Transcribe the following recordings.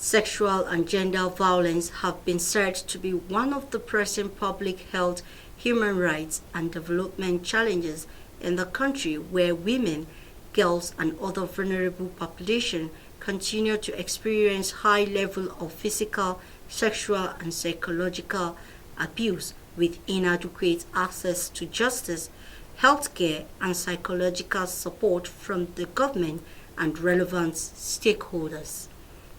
Sexual and gender violence have been said to be one of the pressing public health, human rights, and development challenges in the country, where women, girls, and other vulnerable populations continue to experience high levels of physical, sexual, and psychological abuse with inadequate access to justice, healthcare, and psychological support from the government and relevant stakeholders.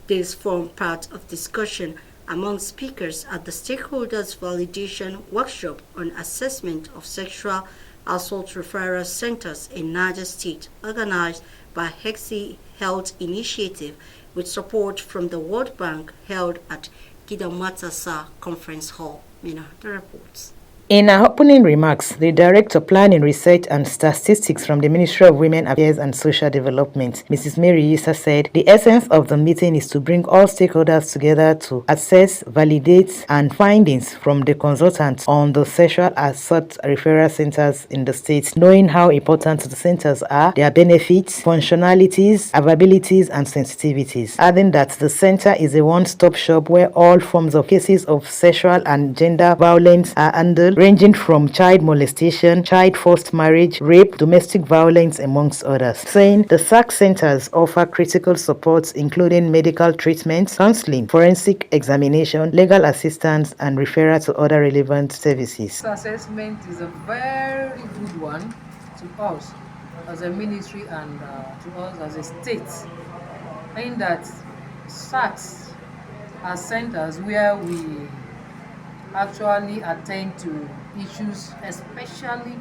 This formed part of discussion among speakers at the Stakeholders Validation Workshop on Assessment of Sexual Assault Referral Centers in Niger State, organized by Hexi Health Initiative with support from the World Bank, held at Gidamatasa Conference Hall. Mina, the reports. In her opening remarks, the Director Planning, Research and Statistics from the Ministry of Women Affairs and Social Development, Mrs. Mary Issa, said the essence of the meeting is to bring all stakeholders together to assess, validate, and findings from the consultants on the sexual assault referral centers in the state, knowing how important the centers are, their benefits, functionalities, availabilities, and sensitivities, adding that the center is a one-stop shop where all forms of cases of sexual and gender violence are handled, ranging from child molestation, child forced marriage, rape, domestic violence, amongst others, saying the SAC centers offer critical supports including medical treatment, counseling, forensic examination, legal assistance, and referral to other relevant services. This assessment is a very good one to us as a ministry and to us as a state, in that SACs are centers where we actually attend to issues, especially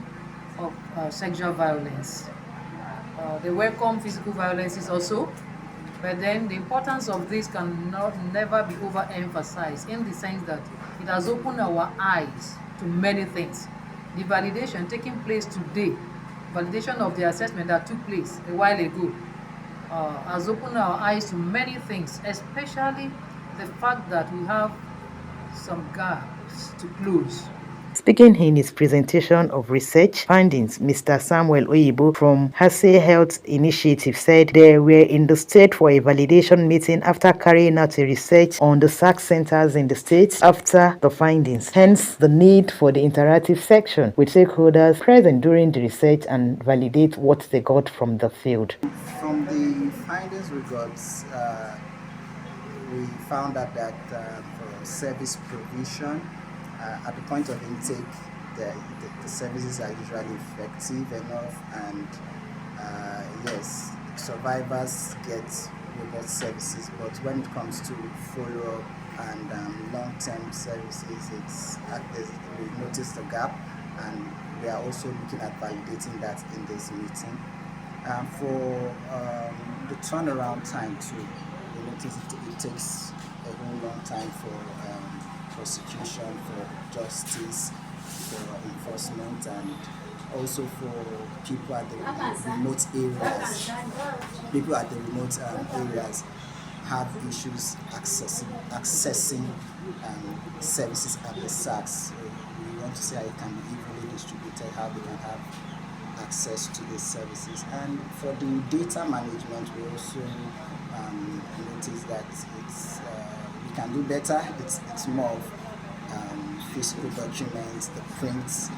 of sexual violence. They welcome physical violences also, but then the importance of this never be overemphasized, in the sense that it has opened our eyes to many things. The validation taking place today, validation of the assessment that took place a while ago, has opened our eyes to many things, especially the fact that we have some gaps to close. Speaking in his presentation of research findings, Mr. Samuel Oyibo from Hase Health Initiative said they were in the state for a validation meeting after carrying out a research on the SAC centers in the state after the findings. Hence, the need for the interactive section with stakeholders present during the research and validate what they got from the field. From the findings we got, we found out that for service provision, at the point of intake, the services are usually effective enough, and yes, survivors get robust services. But when it comes to follow-up and long-term services, we noticed a gap, and we are also looking at validating that in this meeting. For the turnaround time too, we noticed it takes a whole long time for prosecution, for justice, for enforcement, and also for people at the remote areas. People at the remote areas have issues accessing services at the SACs. So we want to see how it can be equally distributed, how they can have access to these services. And for the data management, we also notice that we can do better. It's more of physical documents, the prints,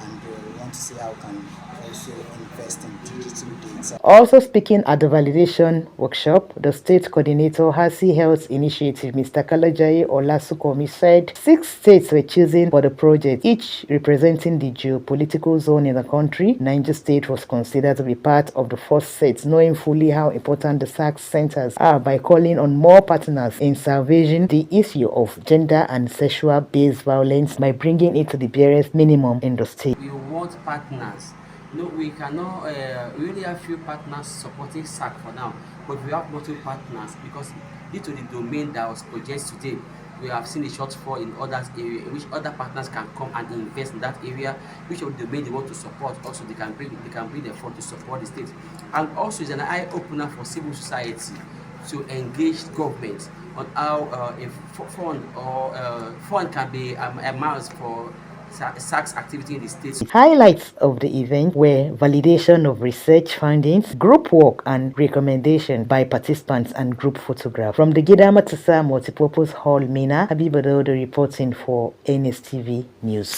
and we want to see how we can also invest in digital data. Also speaking at the validation workshop, the state coordinator Hasi Health Initiative, Mr. Kalajaye Olasukomi, said 6 states were chosen for the project, each representing the geopolitical zone in the country. Niger State was considered to be part of the first set, knowing fully how important the SAC centers are by calling on more partners in salvaging the issue of gender and sexual-based violence by bringing it to the barest minimum in the state. We want partners. No, we cannot, we only have few partners supporting SAC for now, but we have multiple partners because due to the domain that was projected today, we have seen a shortfall in other areas, in which other partners can come and invest in that area, which of the domain they want to support. Also, they can bring the fund to support the state, and also it's an eye opener for civil society to engage government on how a fund can be amounts for SAC's activity in the state. Highlights of the event were validation of research findings, group work, and recommendations by participants and group photographs. From the Gidama Tusa Multipurpose Hall, Mina, Habibadodo reporting for NSTV News.